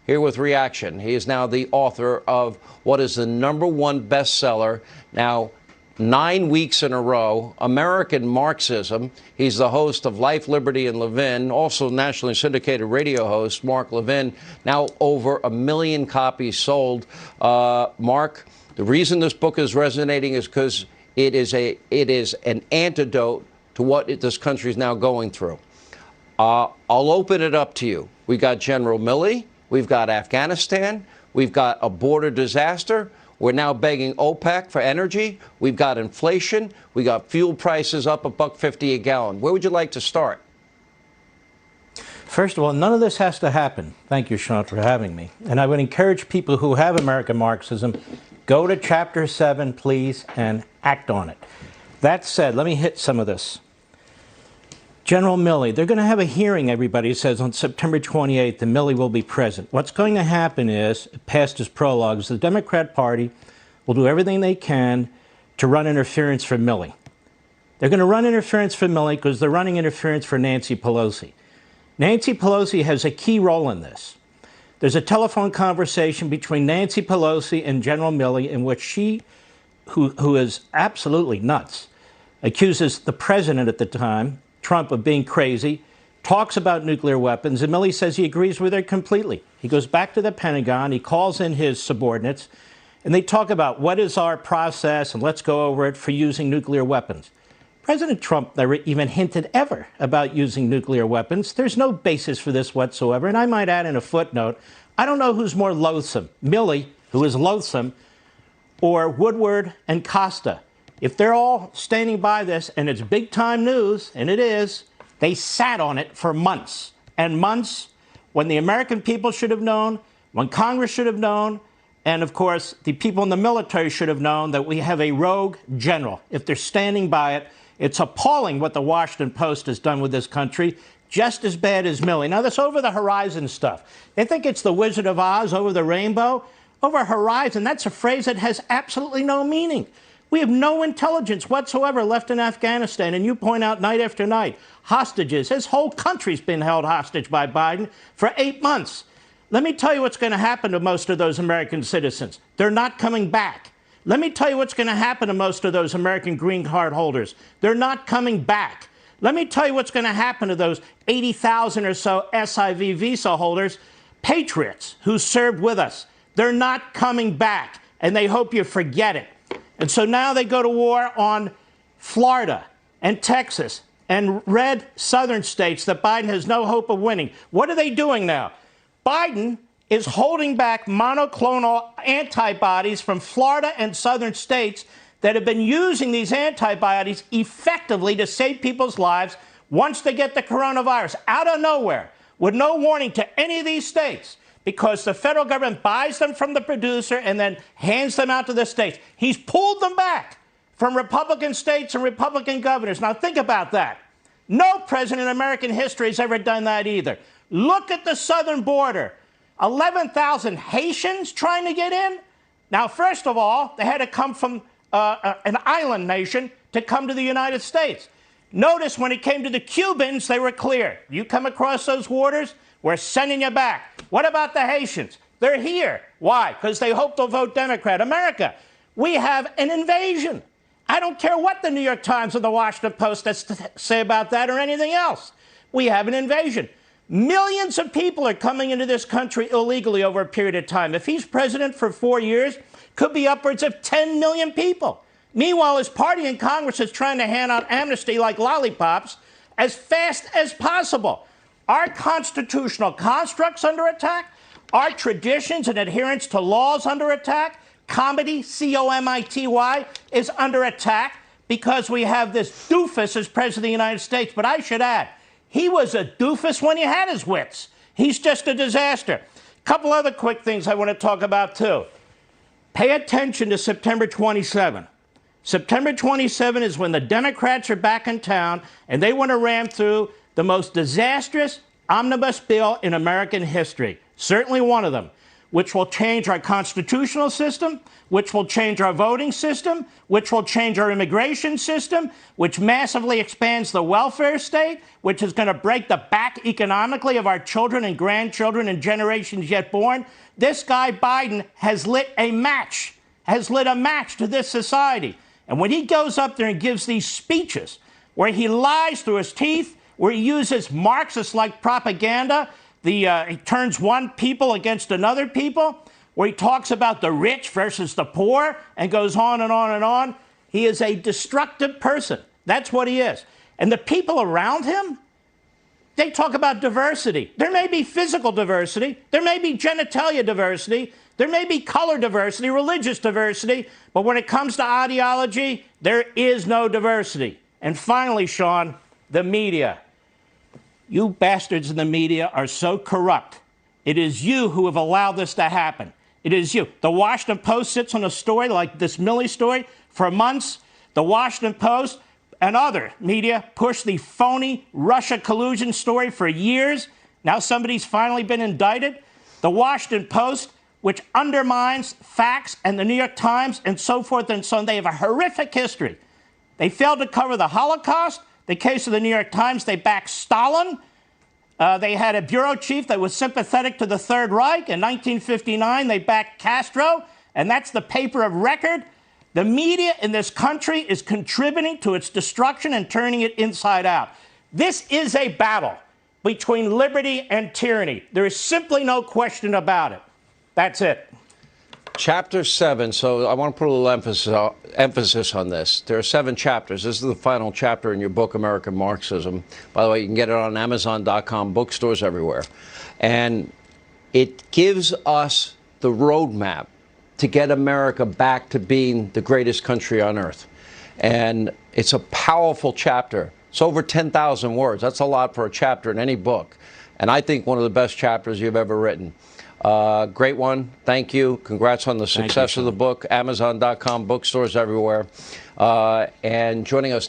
here with reaction. He is now the author of what is the #1 bestseller now 9 weeks in a row, American Marxism. He's the host of Life, Liberty, and Levin, also nationally syndicated radio host, MarC Le-vinny. Now over 1 million copies sold. Mark, the reason this book is resonating is because it is an antidote to what this country is now going through. I'll open it up to you. We got General Milley. We've got Afghanistan. We've got a border disaster. We're now begging OPEC for energy. We've got inflation. We got fuel prices up $1.50 a gallon. Where would you like to start? First of all, none of this has to happen. Thank you, Sean, for having me. And I would encourage people who have American Marxism, go to Chapter 7, please, and act on it. That said, let me hit some of this. General Milley, they're going to have a hearing, everybody says, on September 28th, and Milley will be present. What's going to happen is, past his prologues, the Democrat Party will do everything they can to run interference for Milley. They're going to run interference for Milley because they're running interference for Nancy Pelosi. Nancy Pelosi has a key role in this. There's a telephone conversation between Nancy Pelosi and General Milley in which she, who is absolutely nuts, accuses the president at the time, Trump, of being crazy, talks about nuclear weapons, and Milley says he agrees with her completely. He goes back to the Pentagon, he calls in his subordinates, and they talk about what is our process, and let's go over it for using nuclear weapons. President Trump never even hinted ever about using nuclear weapons. There's no basis for this whatsoever, and I might add in a footnote, I don't know who's more loathsome, Milley, who is loathsome, or Woodward and Costa. If they're all standing by this, and it's big-time news, and it is, they sat on it for months and months when the American people should have known, when Congress should have known, and, of course, the people in the military should have known that we have a rogue general. If they're standing by it, it's appalling what the Washington Post has done with this country, just as bad as Milley. Now, this over-the-horizon stuff, they think it's the Wizard of Oz over the rainbow. Over-horizon, that's a phrase that has absolutely no meaning. We have no intelligence whatsoever left in Afghanistan, and you point out night after night, hostages. His whole country's been held hostage by Biden for 8 months. Let me tell you what's going to happen to most of those American citizens. They're not coming back. Let me tell you what's going to happen to most of those American green card holders. They're not coming back. Let me tell you what's going to happen to those 80,000 or so SIV visa holders, patriots who served with us. They're not coming back, and they hope you forget it. And so now they go to war on Florida and Texas and red southern states that Biden has no hope of winning. What are they doing now? Biden is holding back monoclonal antibodies from Florida and southern states that have been using these antibodies effectively to save people's lives once they get the coronavirus out of nowhere with no warning to any of these states, because the federal government buys them from the producer and then hands them out to the states. He's pulled them back from Republican states and Republican governors. Now think about that. No president in American history has ever done that either. Look at the southern border. 11,000 Haitians trying to get in? Now, first of all, they had to come from an island nation to come to the United States. Notice when it came to the Cubans, they were clear. You come across those waters, we're sending you back. What about the Haitians? They're here. Why? Because they hope they'll vote Democrat. America, we have an invasion. I don't care what the New York Times or the Washington Post has to say about that or anything else. We have an invasion. Millions of people are coming into this country illegally over a period of time. If he's president for 4 years, could be upwards of 10 million people. Meanwhile, his party in Congress is trying to hand out amnesty like lollipops as fast as possible. Our constitutional constructs under attack, our traditions and adherence to laws under attack, comity, C-O-M-I-T-Y, is under attack because we have this doofus as president of the United States. But I should add, he was a doofus when he had his wits. He's just a disaster. A couple other quick things I want to talk about, too. Pay attention to September 27. September 27 is when the Democrats are back in town, and they want to ram through the most disastrous omnibus bill in American history. Certainly one of them. which will change our constitutional system, which will change our voting system, which will change our immigration system, which massively expands the welfare state, which is going to break the back economically of our children and grandchildren and generations yet born. This guy Biden has lit a match to this society. And when he goes up there and gives these speeches where he lies through his teeth, where he uses Marxist-like propaganda, he turns one people against another people, where he talks about the rich versus the poor and goes on and on and on. He is a destructive person. That's what he is. And the people around him, they talk about diversity. There may be physical diversity. There may be genitalia diversity. There may be color diversity, religious diversity. But when it comes to ideology, there is no diversity. And finally, Sean, the media. You bastards in the media are so corrupt. It is you who have allowed this to happen. It is you. The Washington Post sits on a story like this Milley story for months. The Washington Post and other media pushed the phony Russia collusion story for years. Now somebody's finally been indicted. The Washington Post, which undermines facts, and the New York Times and so forth and so on, they have a horrific history. They failed to cover the Holocaust. The case of the New York Times, they backed Stalin. They had a bureau chief that was sympathetic to the Third Reich. In 1959, they backed Castro, and that's the paper of record. The media in this country is contributing to its destruction and turning it inside out. This is a battle between liberty and tyranny. There is simply no question about it. That's it. Chapter 7, so I want to put a little emphasis on this. There are 7 chapters. This is the final chapter in your book, American Marxism. By the way, you can get it on Amazon.com, bookstores everywhere. And it gives us the roadmap to get America back to being the greatest country on earth. And it's a powerful chapter. It's over 10,000 words. That's a lot for a chapter in any book. And I think one of the best chapters you've ever written. Great one. Thank you. Congrats on the success of the book. Amazon.com, bookstores everywhere. And joining us